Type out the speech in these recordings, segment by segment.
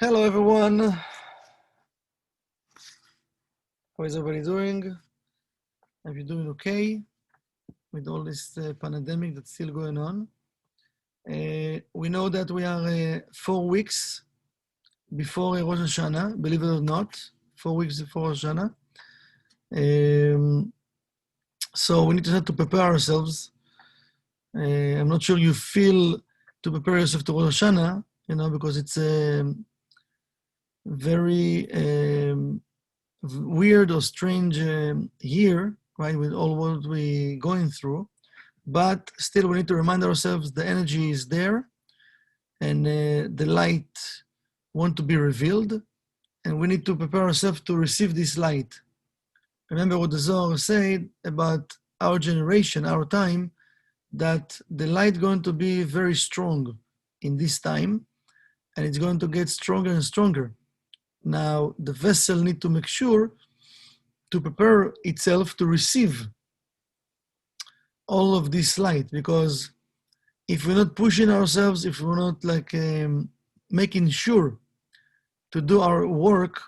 Hello everyone, how is everybody doing? Are you doing okay with all this pandemic that's still going on? We know that we are 4 weeks before Rosh Hashanah, believe it or not, 4 weeks before Rosh Hashanah. So we need to start to prepare ourselves. I'm not sure you feel to prepare yourself to Rosh Hashanah, because it's a very weird or strange year, right, with all what we're going through. But still, we need to remind ourselves the energy is there and the light want to be revealed, and we need to prepare ourselves to receive this light. Remember what the Zohar said about our generation, our time, that the light going to be very strong in this time, and it's going to get stronger and stronger. Now, the vessel need to make sure to prepare itself to receive all of this light, because if we're not pushing ourselves, if we're not making sure to do our work,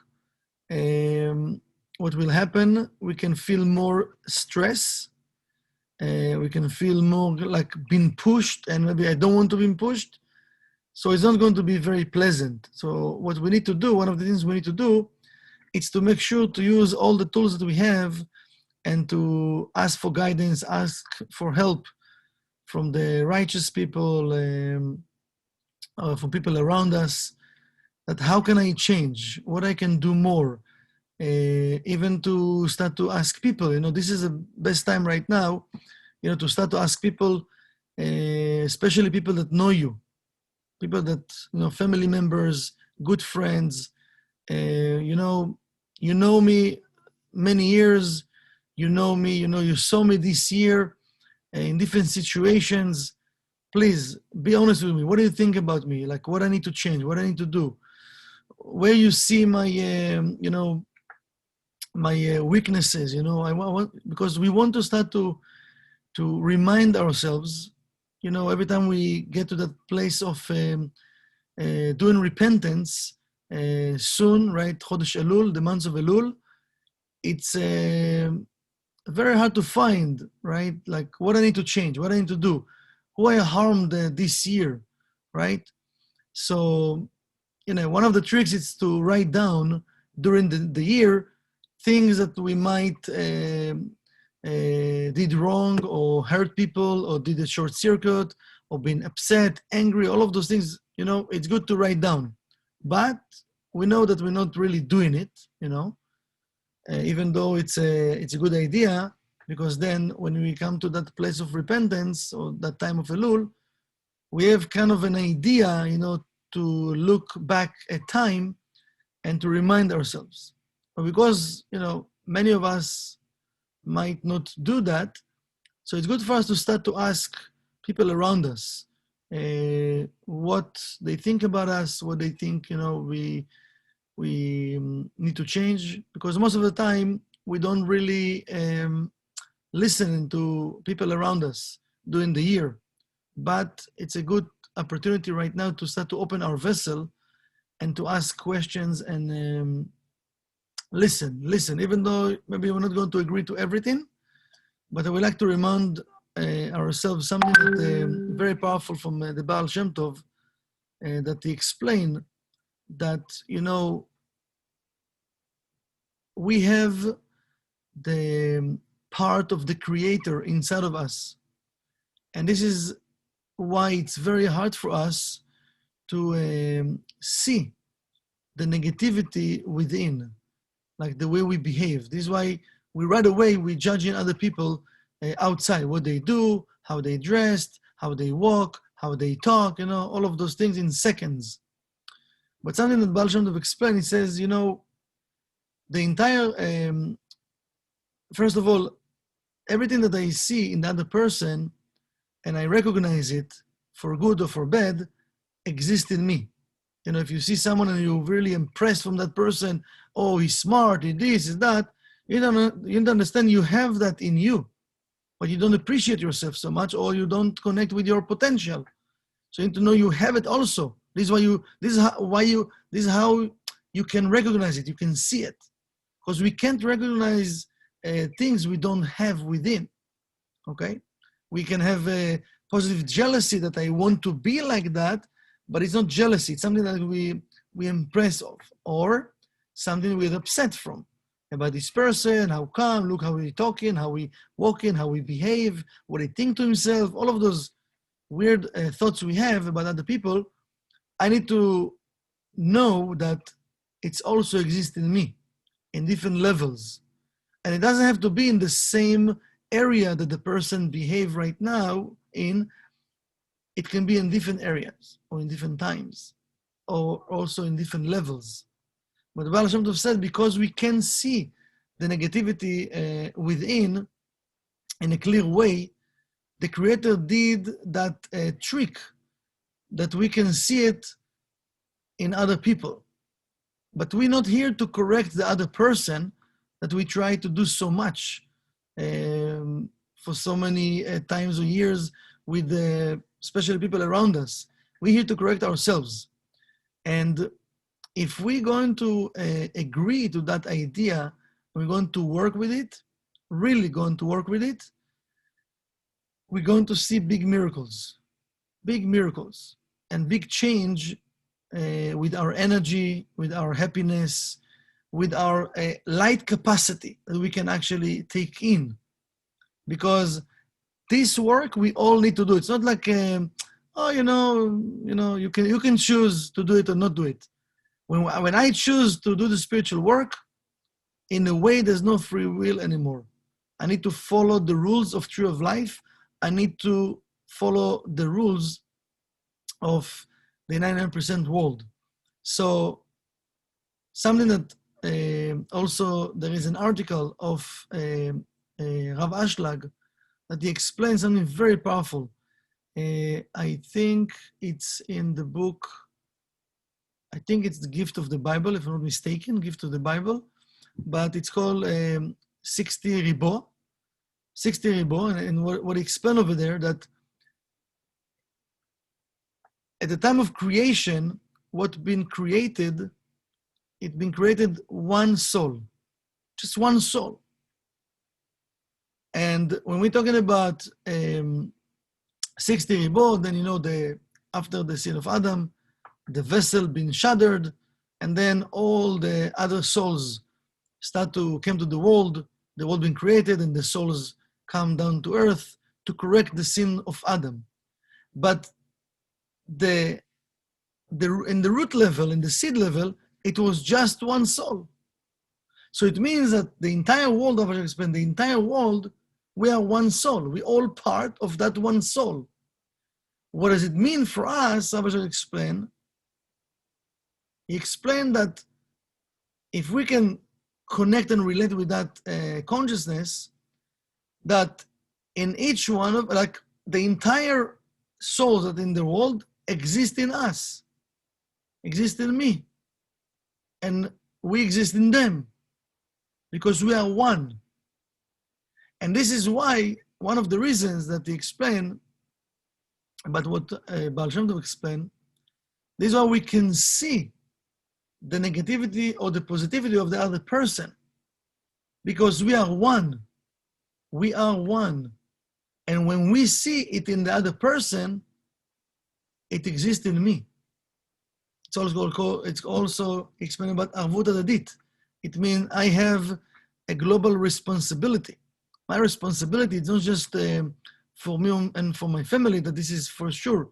what will happen, we can feel more stress, we can feel more like being pushed, and maybe I don't want to be pushed, so it's not going to be very pleasant. So what we need to do, one of the things we need to do, is to make sure to use all the tools that we have and to ask for guidance, ask for help from the righteous people, from people around us, that how can I change, what I can do more, even to start to ask people, this is the best time right now, to start to ask people, especially people that know you, people that, family members, good friends, you know me many years, you know me, you saw me this year in different situations. Please be honest with me. What do you think about me? Like, what I need to change, what I need to do, where you see my, my weaknesses. I want, because we want to start to remind ourselves, every time we get to that place of doing repentance, soon, right? Chodesh Elul, the months of Elul, it's very hard to find, right? Like, what I need to change, what I need to do, who I harmed this year, right? So, one of the tricks is to write down during the year things that we might did wrong, or hurt people, or did a short circuit, or been upset, angry, all of those things, it's good to write down. But we know that we're not really doing it, even though it's a good idea, because then when we come to that place of repentance, or that time of Elul, we have kind of an idea, to look back at time and to remind ourselves. But because, many of us might not do that, so it's good for us to start to ask people around us what they think about us, what they think, we need to change, because most of the time we don't really listen to people around us during the year. But it's a good opportunity right now to start to open our vessel and to ask questions and listen, even though maybe we're not going to agree to everything, but I would like to remind ourselves something that very powerful from the Baal Shem Tov, that he explained that, we have the part of the Creator inside of us. And this is why it's very hard for us to see the negativity within, like the way we behave. This is why right away we judging other people outside, what they do, how they dressed, how they walk, how they talk, all of those things in seconds. But something that Baal Shem Tov explained, he says, the entire, first of all, everything that I see in the other person, and I recognize it for good or for bad, exists in me. If you see someone and you're really impressed from that person, oh, he's smart, he's this, he's that, you don't understand you have that in you, but you don't appreciate yourself so much, or you don't connect with your potential. So you need to know you have it also. This is why you. This is how. Why you. This is how you can recognize it. You can see it, because we can't recognize things we don't have within. Okay, we can have a positive jealousy that I want to be like that, but it's not jealousy. It's something that we impress of, or something we're upset from about this person. How come? Look how we talking, how we walking, how we behave, what he think to himself. All of those weird thoughts we have about other people. I need to know that it's also exists in me in different levels. And it doesn't have to be in the same area that the person behave right now in. It can be in different areas or in different times or also in different levels. But the Baal Shem Tov said, because we can see the negativity within in a clear way, the Creator did that trick that we can see it in other people. But we're not here to correct the other person that we try to do so much for so many times or years with especially people around us. We're here to correct ourselves. And if we're going to agree to that idea, we're going to work with it, really going to work with it, we're going to see big miracles and big change with our energy, with our happiness, with our light capacity that we can actually take in. Because this work we all need to do. It's not like, you can choose to do it or not do it. When I choose to do the spiritual work, in a way there's no free will anymore. I need to follow the rules of Tree of Life. I need to follow the rules of the 99% world. So something that also there is an article of Rav Ashlag that he explains something very powerful. I think it's in the book, I think it's the Gift of the Bible, if I'm not mistaken, Gift of the Bible, but it's called 60 Ribo, and what he explained over there, that at the time of creation, what's been created, it's been created one soul, just one soul. And when we're talking about 60 Ribo, then after the sin of Adam, the vessel being shattered, and then all the other souls came to the world being created, and the souls come down to earth to correct the sin of Adam. But in the root level, in the seed level, it was just one soul. So it means that the entire world, we are one soul. We're all part of that one soul. What does it mean for us? Abba explained. He explained that if we can connect and relate with that consciousness, that in each one of, like the entire souls that in the world exist in us, exist in me, and we exist in them, because we are one. And this is why, one of the reasons that he explained about what Baal Shem Tov explained, this is why we can see the negativity or the positivity of the other person, because we are one. We are one. And when we see it in the other person, it exists in me. It's also explained about Arvut Adadit. It means I have a global responsibility. My responsibility is not just for me and for my family, that this is for sure,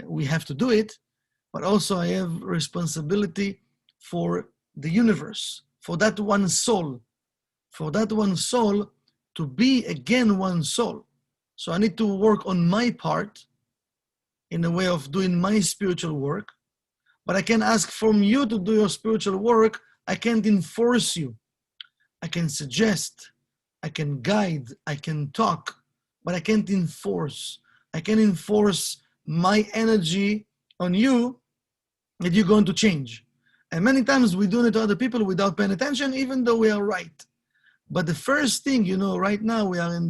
we have to do it, but also I have responsibility for the universe, for that one soul, to be again one soul. So I need to work on my part in a way of doing my spiritual work, but I can ask from you to do your spiritual work. I can't enforce you. I can suggest, I can guide, I can talk, but I can't enforce. I can enforce my energy on you that you're going to change. And many times we do it to other people without paying attention, even though we are right. But the first thing, right now we are in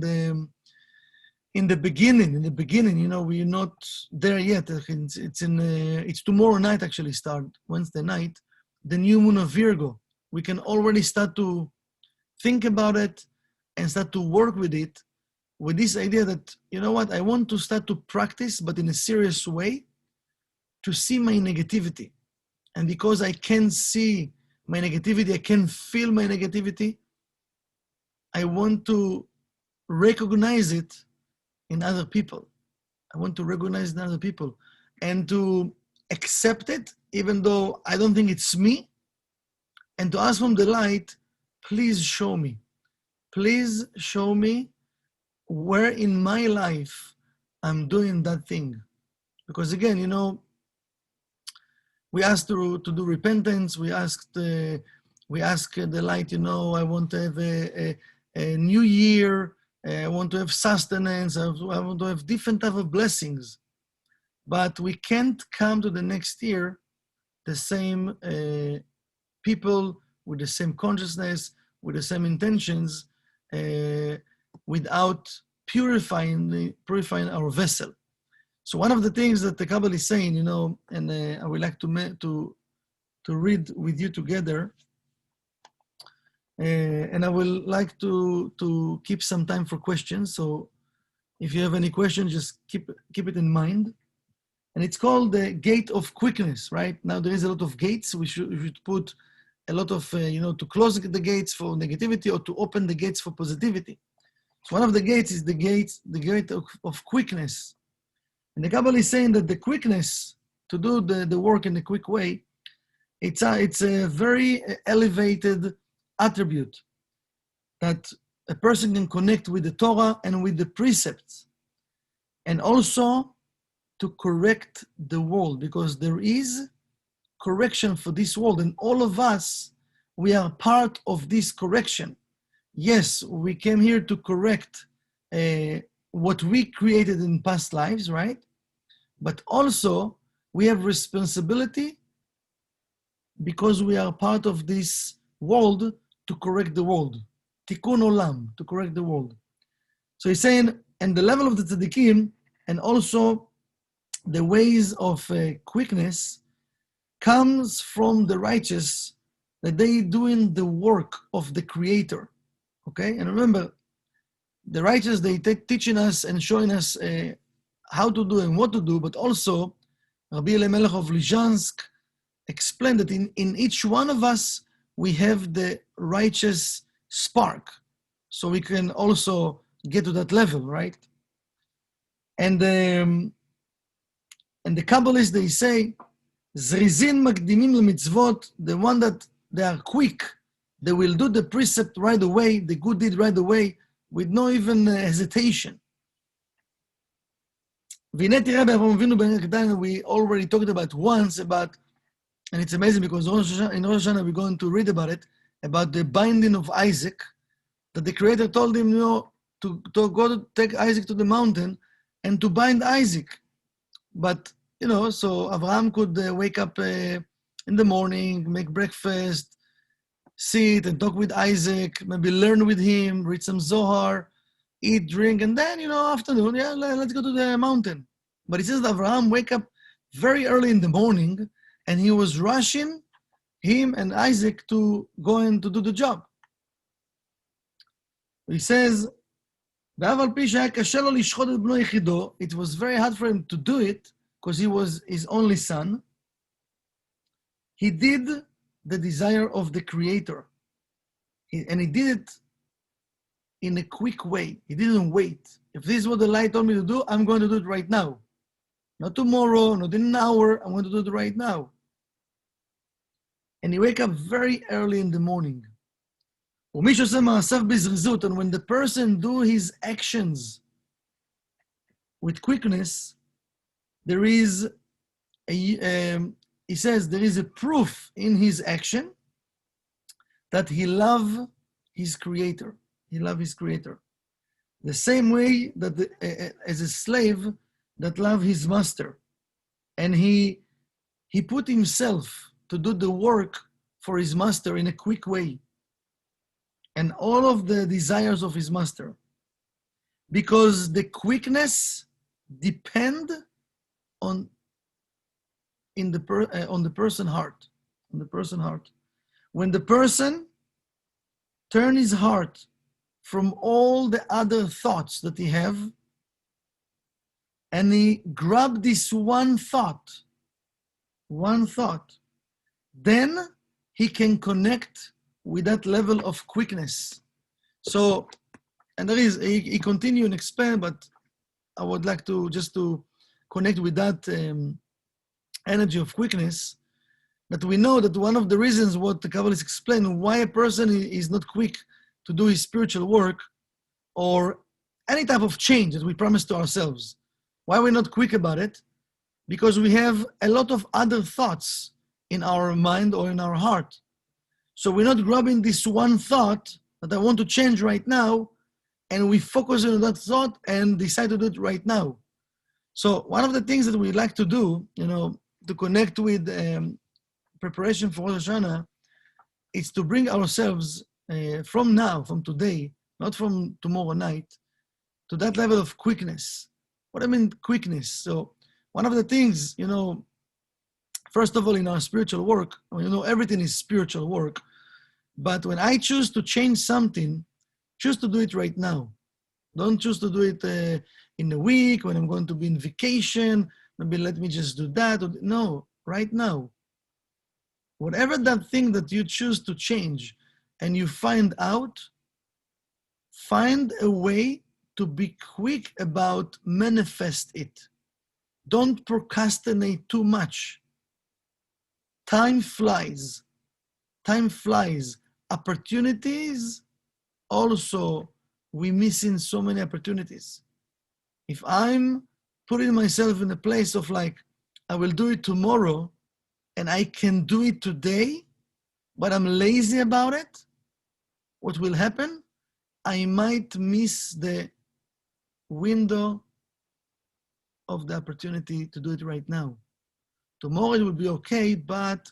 in the beginning, you know, we're not there yet. It's tomorrow night actually start, Wednesday night, the new moon of Virgo. We can already start to think about it and start to work with it, with this idea that, you know what, I want to start to practice, but in a serious way, to see my negativity. And because I can see my negativity, I can feel my negativity, I want to recognize it in other people. I want to recognize in other people and to accept it, even though I don't think it's me, and to ask from the light, please show me. Please show me where in my life I'm doing that thing. Because again, you know, we asked to do repentance. We ask the light, you know, I want to have a new year. I want to have sustenance. I want to have different type of blessings. But we can't come to the next year the same people with the same consciousness, with the same intentions, without purifying our vessel. So one of the things that the Kabbalah is saying, you know, and I would like to read with you together, and I will like to keep some time for questions. So if you have any questions, just keep it in mind. And it's called the gate of quickness, right? Now there is a lot of gates. We should put a lot of, you know, to close the gates for negativity or to open the gates for positivity. So one of the gates is the gate of quickness. And the Kabbalah is saying that the quickness to do the work in a quick way, it's a very elevated attribute that a person can connect with the Torah and with the precepts, and also to correct the world, because there is correction for this world, and all of us, we are part of this correction. Yes, we came here to correct what we created in past lives, right? But also, we have responsibility because we are part of this world to correct the world. Tikkun olam, to correct the world. So he's saying, and the level of the tzaddikim, and also the ways of quickness, comes from the righteous, that they doing the work of the Creator. Okay, and remember, the righteous, they teaching us and showing us how to do and what to do, but also Rabbi Elimelech of Lizhansk explained that in each one of us, we have the righteous spark. So we can also get to that level, right? And the Kabbalists, they say, Zrizin makdimim lemitzvot, the one that they are quick, they will do the precept right away, the good deed right away, with no even hesitation. We already talked about once about, and it's amazing because in Rosh Hashanah we're going to read about it, about the binding of Isaac, that the Creator told him, you know, to go to take Isaac to the mountain and to bind Isaac. But, you know, so Abraham could wake up in the morning, make breakfast, sit and talk with Isaac, maybe learn with him, read some Zohar, eat, drink, and then, you know, afternoon, yeah, let's go to the mountain. But it says that Abraham wake up very early in the morning, and he was rushing him and Isaac to go and to do the job. He says, it was very hard for him to do it because he was his only son. He did the desire of the Creator. And he did it in a quick way. He didn't wait. If this is what the light told me to do, I'm going to do it right now. Not tomorrow, not in an hour, I'm going to do it right now. And he wake up very early in the morning. And when the person do his actions with quickness, there is he says there is a proof in his action that he love his Creator. He love his Creator. The same way that as a slave that love his master. And he put himself to do the work for his master in a quick way. And all of the desires of his master. Because the quickness depend on the person heart, on the person heart. When the person turn his heart from all the other thoughts that he have, and he grab this one thought, then he can connect with that level of quickness. So, and there is, he continue and expand, but I would like to just to connect with that energy of quickness, that we know that one of the reasons what the Kabbalists explain why a person is not quick to do his spiritual work or any type of change that we promise to ourselves. Why we're not quick about it? Because we have a lot of other thoughts in our mind or in our heart. So we're not grabbing this one thought that I want to change right now, and we focus on that thought and decide to do it right now. So one of the things that we like to do, to connect with preparation for Rosh Hashanah, is to bring ourselves from now, from today, not from tomorrow night, to that level of quickness. What I mean quickness? So one of the things, first of all, in our spiritual work, everything is spiritual work, but when I choose to change something, choose to do it right now. Don't choose to do it in a week when I'm going to be in vacation. Maybe let me just do that. No, right now. Whatever that thing that you choose to change and you find out, find a way to be quick about manifest it. Don't procrastinate too much. Time flies. Time flies. Opportunities, also, we're missing so many opportunities. If I'm putting myself in a place of like, I will do it tomorrow, and I can do it today, but I'm lazy about it, what will happen? I might miss the window of the opportunity to do it right now. Tomorrow it will be okay, but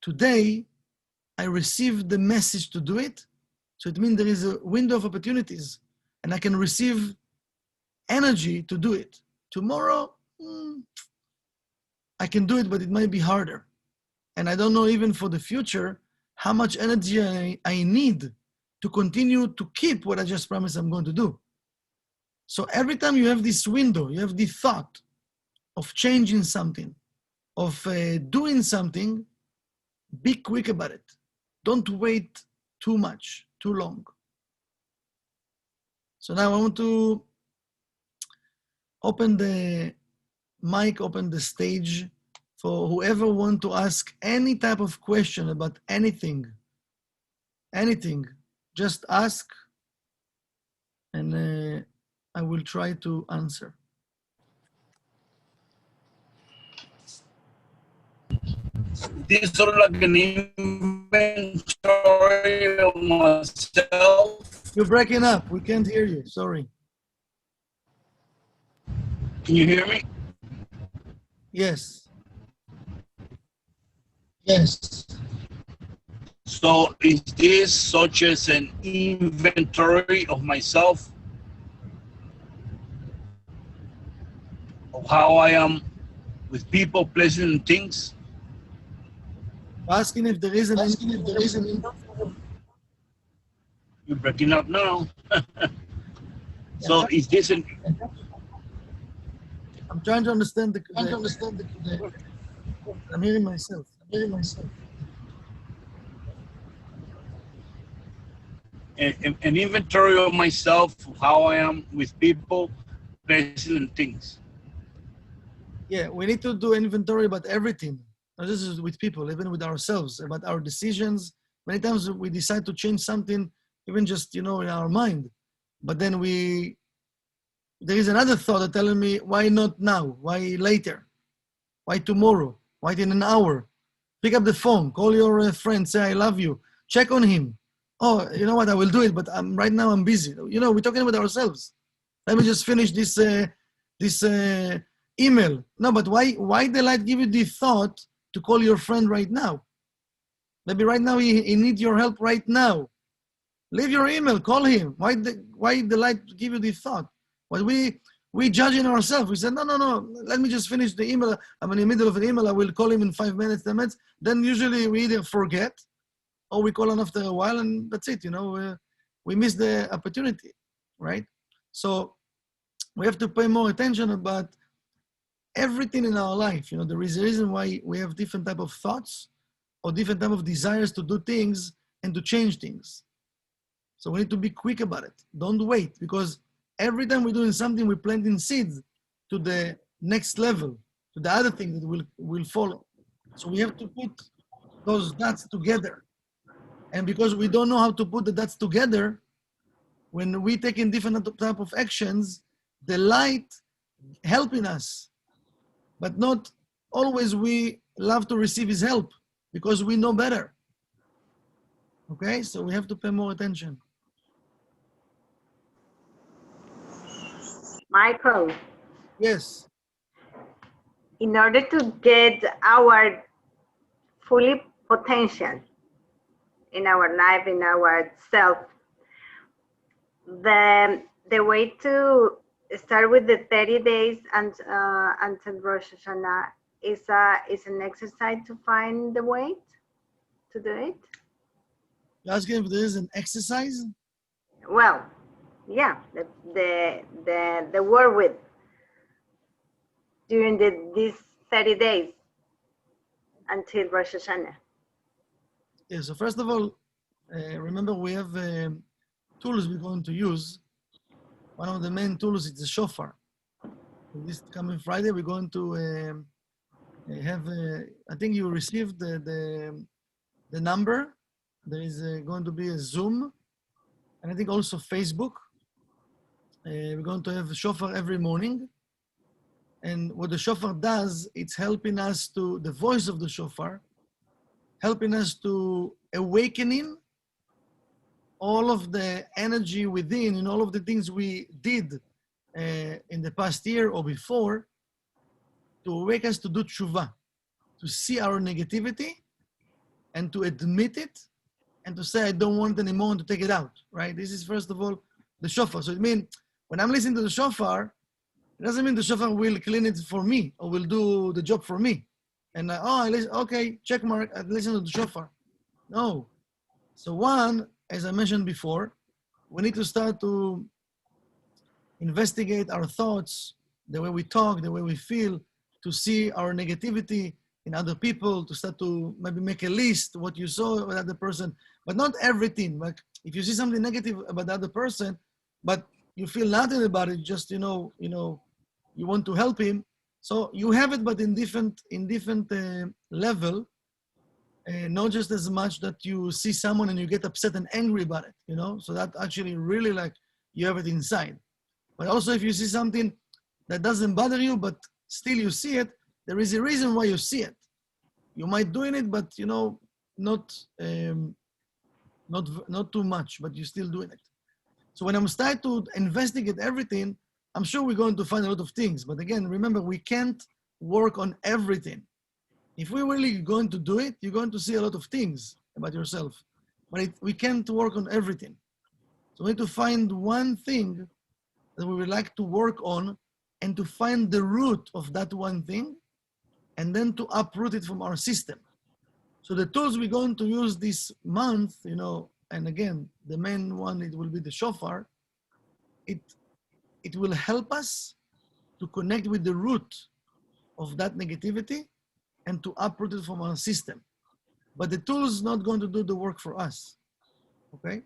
today I received the message to do it. So it means there is a window of opportunities and I can receive energy to do it. Tomorrow, I can do it, but it might be harder. And I don't know even for the future how much energy I need to continue to keep what I just promised I'm going to do. So every time you have this window, you have the thought of changing something, of doing something, be quick about it. Don't wait too much, too long. So now I want to open the mic, open the stage for whoever want to ask any type of question about anything, just ask and I will try to answer. This is sort of like an inventory of myself. You're breaking up. We can't hear you. Sorry. Can you hear me? Yes. Yes. So is this such as an inventory of myself? Of how I am with people, places, and things? Asking if there is an You're breaking up now. So is this an... I'm trying to understand the I'm hearing myself. An inventory of myself, of how I am with people, places, and things. Yeah, we need to do inventory about everything. Not just with people, even with ourselves, about our decisions. Many times we decide to change something, even just, in our mind. But then there is another thought that telling me, why not now? Why later? Why tomorrow? Why in an hour? Pick up the phone, call your friend, say, I love you. Check on him. Oh, you know what? I will do it, but right now I'm busy. We're talking about ourselves. Let me just finish this email. No, but why the light give you the thought to call your friend right now? Maybe right now he needs your help right now. Leave your email, call him. Why the light give you the thought? But we judge in ourselves. We said, no, let me just finish the email. I'm in the middle of an email. I will call him in 5 minutes, 10 minutes. Then usually we either forget or we call him after a while and that's it, we miss the opportunity, right? So we have to pay more attention about everything in our life. There is a reason why we have different type of thoughts or different type of desires to do things and to change things. So we need to be quick about it. Don't wait, because every time we're doing something, we're planting seeds to the next level, to the other thing that will follow. So we have to put those dots together. And because we don't know how to put the dots together, when we take in different type of actions, the light helping us, but not always we love to receive his help because we know better. Okay, so we have to pay more attention. Michael, Yes. in order to get our fully potential in our life, in our self, the way to start with the 30 days and until Rosh Hashanah is an exercise to find the way to do it. You're asking if there is an exercise? Well, yeah, the work with during these 30 days until Rosh Hashanah. Yeah, so first of all, remember we have tools we're going to use. One of the main tools is the shofar. This coming Friday, we're going to have, I think you received the number. There is going to be a Zoom, and I think also Facebook. We're going to have a shofar every morning. And what the shofar does, it's helping us to, the voice of the shofar, helping us to awakening all of the energy within and all of the things we did in the past year or before, to awake us to do tshuva, to see our negativity and to admit it and to say, I don't want it anymore, and to take it out, right? This is first of all the shofar. So it means when I'm listening to the shofar, it doesn't mean the shofar will clean it for me or will do the job for me. And I listen, okay, check mark, I listen to the shofar. No. So one, as I mentioned before, we need to start to investigate our thoughts, the way we talk, the way we feel, to see our negativity in other people, to start to maybe make a list, what you saw with other person, but not everything. Like if you see something negative about the other person, but you feel nothing about it, just, you want to help him. So you have it, but in different level, not just as much that you see someone and you get upset and angry about it, So that actually really like you have it inside. But also if you see something that doesn't bother you, but still you see it, there is a reason why you see it. You might doing it, but not too much, but you're still doing it. So when I'm starting to investigate everything, I'm sure we're going to find a lot of things. But again, remember, we can't work on everything. If we're really going to do it, you're going to see a lot of things about yourself. But we can't work on everything. So we need to find one thing that we would like to work on and to find the root of that one thing and then to uproot it from our system. So the tools we're going to use this month, and again, the main one, it will be the shofar. It will help us to connect with the root of that negativity and to uproot it from our system. But the tool is not going to do the work for us, okay?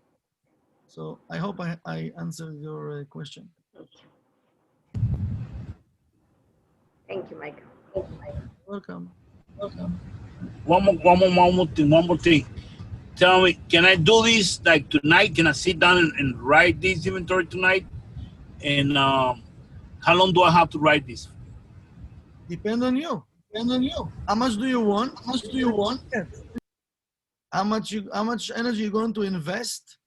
So I hope I answered your question. Thank you, Michael. Welcome. One more thing. Tell me, can I do this like tonight? Can I sit down and write this inventory tonight? And how long do I have to write this? Depend on you. How much do you want? How much energy you're going to invest?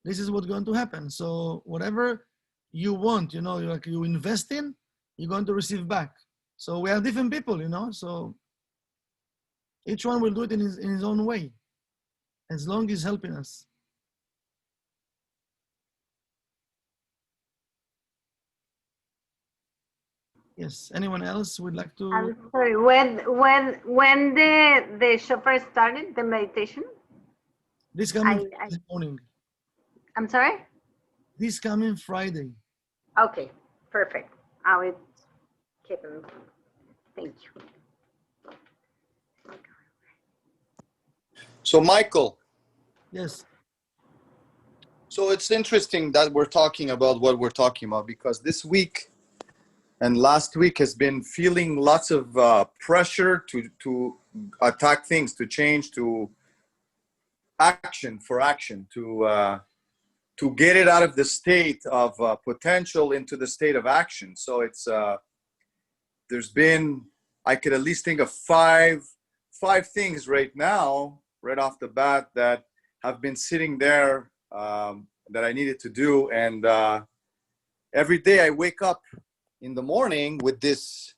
This is what's going to happen. So whatever you want, like you invest in, you're going to receive back. So we have different people, so each one will do it in his own way, as long as he's helping us. Yes. Anyone else would like to? I'm sorry. When the shofar started the meditation, This coming I Friday morning. I'm sorry. This coming Friday. Okay, perfect. I will keep it. Thank you. So Michael, Yes. so it's interesting that we're talking about what we're talking about, because this week and last week has been feeling lots of pressure to attack things, to change, to action, to get it out of the state of potential into the state of action. So it's there's been, I could at least think of five things right now, right off the bat, that have been sitting there that I needed to do. And every day I wake up in the morning with this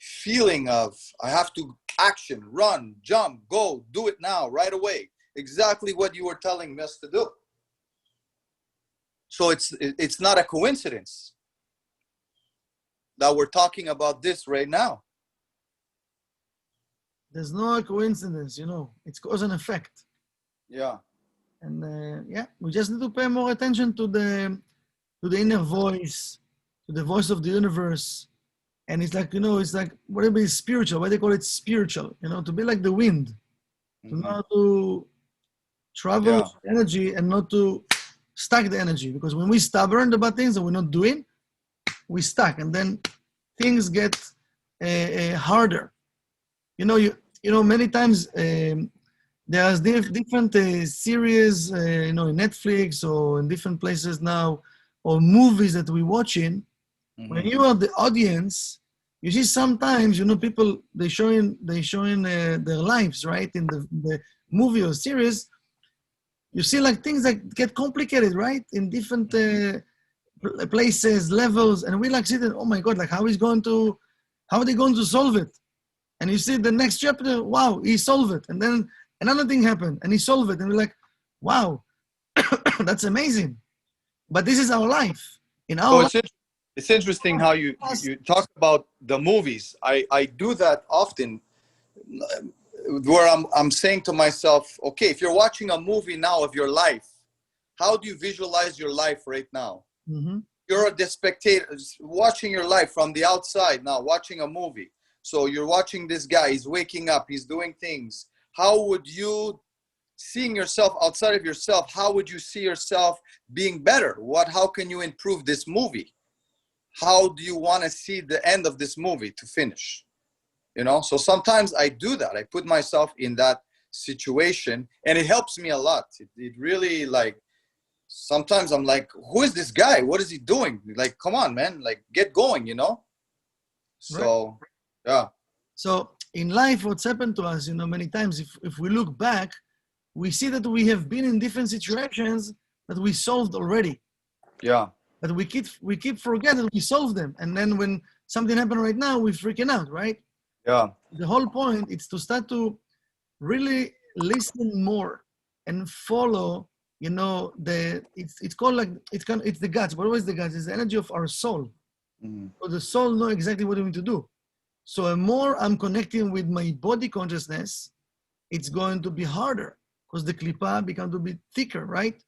feeling of I have to action, run, jump, go, do it now, right away. Exactly what you were telling us to do. So it's not a coincidence that we're talking about this right now. There's no coincidence, it's cause and effect. Yeah. And yeah, we just need to pay more attention to the inner voice, to the voice of the universe. And it's like, it's like whatever is spiritual, why they call it spiritual, to be like the wind, to know how to travel energy and not to stack the energy. Because when we stubborn about things that we're not doing, we stuck, and then things get harder. Many times there's different series, in Netflix or in different places now, or movies that we're watching. When you are the audience, you see sometimes, people, they showing their lives, right? In the movie or series, you see like things that get complicated, right? In different places, levels, and we like sitting, oh my God, like how are they going to solve it? And you see the next chapter, wow, he solved it. And then another thing happened and he solved it. And we're like, wow, that's amazing. But this is our life. It's interesting how you talk about the movies. I do that often, where I'm saying to myself, okay, if you're watching a movie now of your life, how do you visualize your life right now? Mm-hmm. You're the spectator watching your life from the outside now, watching a movie. So you're watching this guy, he's waking up, he's doing things. How would you, seeing yourself outside of yourself, how would you see yourself being better? How can you improve this movie? How do you want to see the end of this movie to finish? So sometimes I do that. I put myself in that situation and it helps me a lot. It really, like, sometimes I'm like, who is this guy? What is he doing? Like, come on, man, like, get going, So, right. Yeah. So in life, what's happened to us, many times, if we look back, we see that we have been in different situations that we solved already. Yeah. But we keep forgetting we solved them. And then when something happened right now, we're freaking out, right? Yeah. The whole point is to start to really listen more and follow, it's called like, it's the guts. What was the guts? It's the energy of our soul. Mm-hmm. So the soul know exactly what we need to do. So the more I'm connecting with my body consciousness, it's going to be harder because the klipa becomes to be thicker, right?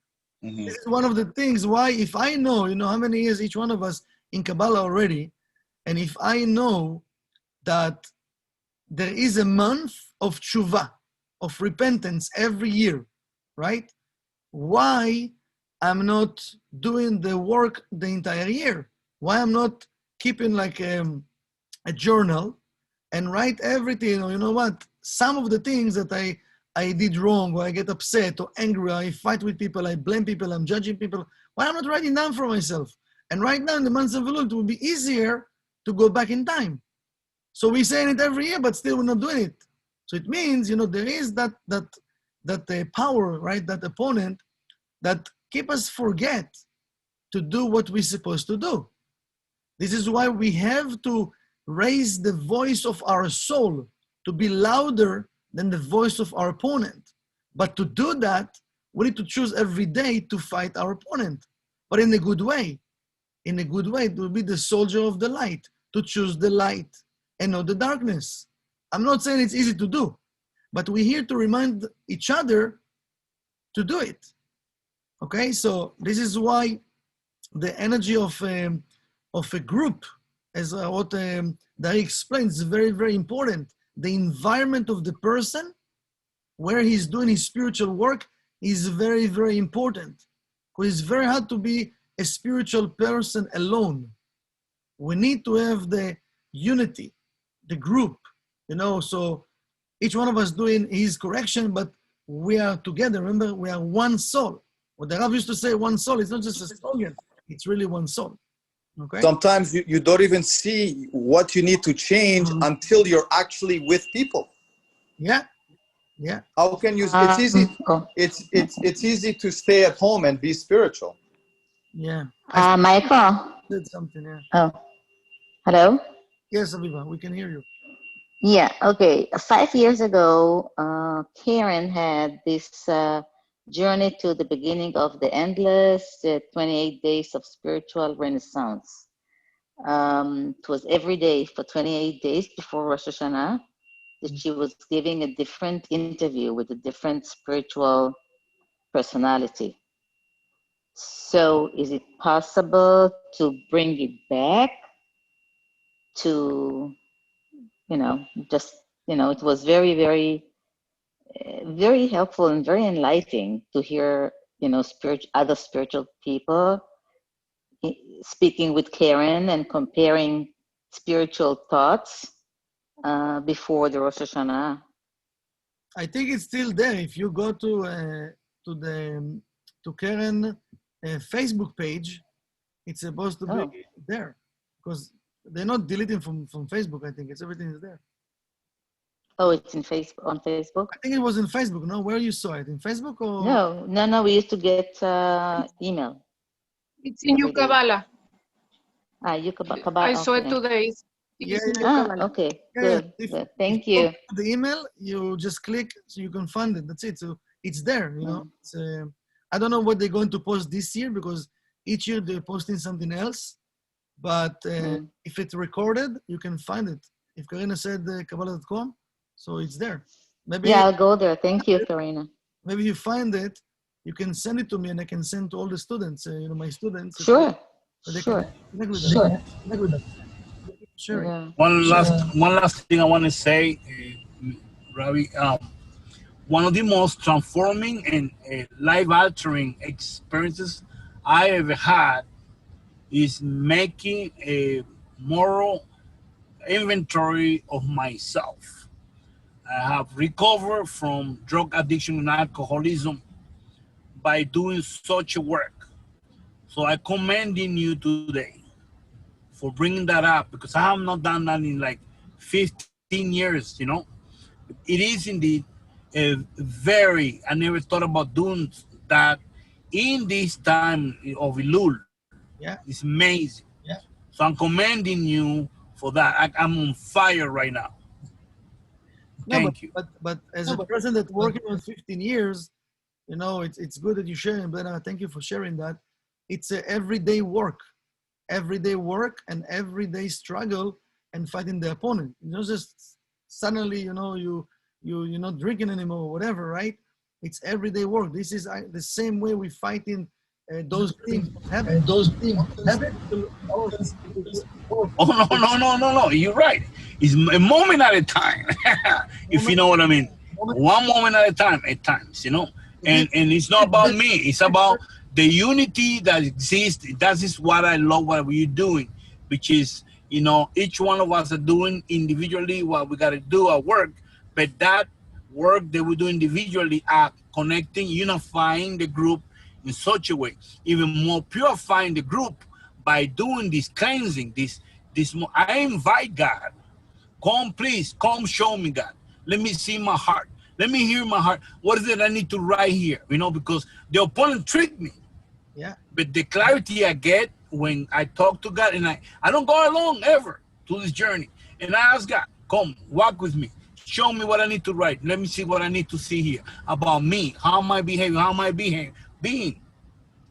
Mm-hmm. This is one of the things why, if I know, how many years each one of us in Kabbalah already, and if I know that there is a month of tshuva, of repentance every year, right? Why I'm not doing the work the entire year? Why I'm not keeping like a journal and write everything, or what, some of the things that I did wrong, or I get upset or angry, or I fight with people, I blame people, I'm judging people. Why I'm not writing down for myself? And right now in the months of Elul, it would be easier to go back in time. So we're saying it every year, but still we're not doing it. So it means, there is that power, right? That opponent that keep us forget to do what we're supposed to do. This is why we have to raise the voice of our soul to be louder than the voice of our opponent. But to do that, we need to choose every day to fight our opponent, but in a good way. In a good way, to be the soldier of the light, to choose the light and not the darkness. I'm not saying it's easy to do, but we're here to remind each other to do it. Okay, so this is why the energy of a group, as what Dari explains, is very, very important. The environment of the person where he's doing his spiritual work is very, very important. Because it's very hard to be a spiritual person alone. We need to have the unity, the group, so each one of us doing his correction, but we are together. Remember, we are one soul. What the Rav used to say, one soul, it's not just a slogan, it's really one soul. Okay? Sometimes you don't even see what you need to change until you're actually with people. Yeah. How can you? It's easy. It's easy to stay at home and be spiritual. Yeah. Michael. Said something. Yeah. Oh, hello. Yes, Aviva, we can hear you. Yeah. Okay. 5 years ago, Karen had this journey to the beginning of the endless 28 days of spiritual renaissance. It was every day for 28 days before Rosh Hashanah that she was giving a different interview with a different spiritual personality. So is it possible to bring it back to, it was very, very, very helpful and very enlightening to hear, other spiritual people speaking with Karen and comparing spiritual thoughts before the Rosh Hashanah. I think it's still there. If you go to Karen Facebook page, it's supposed to be there because they're not deleting from Facebook. I think everything is there. Oh, it's on Facebook? I think it was in Facebook. No, where you saw it? In Facebook or? No. We used to get email. It's in Yucabala. Yucabala. I saw it today. Okay. Good. Thank you. The email, you just click so you can find it. That's it. So it's there. It's, I don't know what they're going to post this year because each year they're posting something else. But if it's recorded, you can find it. If Karina said Kabbalah.com, so it's there. Maybe I'll go there. Thank you, Karina. Maybe you find it, you can send it to me and I can send to all the students, my students. Sure. Sure. Yeah. One last thing I want to say, Ravi. One of the most transforming and life-altering experiences I ever had is making a moral inventory of myself. I have recovered from drug addiction and alcoholism by doing such a work. So I commending you today for bringing that up because I have not done that in like 15 years, It is indeed I never thought about doing that in this time of Elul. Yeah. It's amazing. Yeah. So I'm commending you for that. I'm on fire right now. Thank you. But as a person that's working on 15 years, it's good that you're sharing, but thank you for sharing that. It's a everyday work and everyday struggle and fighting the opponent. Not just suddenly, you're not drinking anymore or whatever, right? It's everyday work. This is the same way we fight in those things. Oh, no. You're right. It's a moment at a time. If you know what I mean. One moment at a time at times, And it's not about me. It's about the unity that exists. That is what I love what we're doing, which is, each one of us are doing individually what we got to do at work, but that work that we do individually are connecting, unifying the group in such a way, even more purifying the group by doing this cleansing, this. I invite God, please, come show me, God. Let me see my heart. Let me hear my heart. What is it I need to write here? Because the opponent tricked me. Yeah. But the clarity I get when I talk to God, and I don't go alone ever to this journey. And I ask God, come, walk with me. Show me what I need to write. Let me see what I need to see here about me. How am I behaving? How am I being?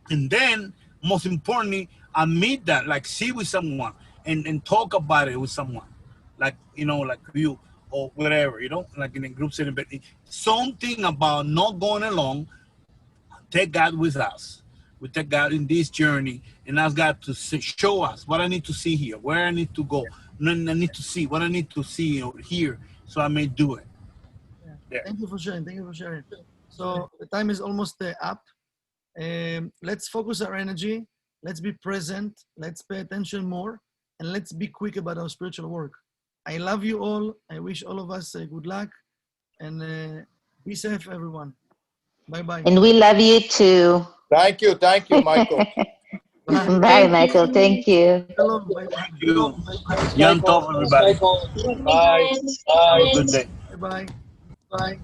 And then, most importantly, I meet that, like see with someone. and talk about it with someone, like like you or whatever, like in a group setting. But something about not going alone. Take God with us. We take God in this journey and ask God to show us what I need to see here, where I need to go, what I need to see, what I need to see or hear, so I may do it. Yeah. There. Thank you for sharing. Thank you for sharing. So the time is almost up. Let's focus our energy. Let's be present. Let's pay attention more, and let's be quick about our spiritual work. I love you all. I wish all of us good luck, and be safe, everyone. Bye-bye. And we love you too. Thank you, Michael. Bye. Bye, Michael. Thank you. Shalom. Bye-bye. Thank you. Thanks, Yom Michael. Tov, everybody. Bye. Have Bye. a good day. Bye-bye. Bye.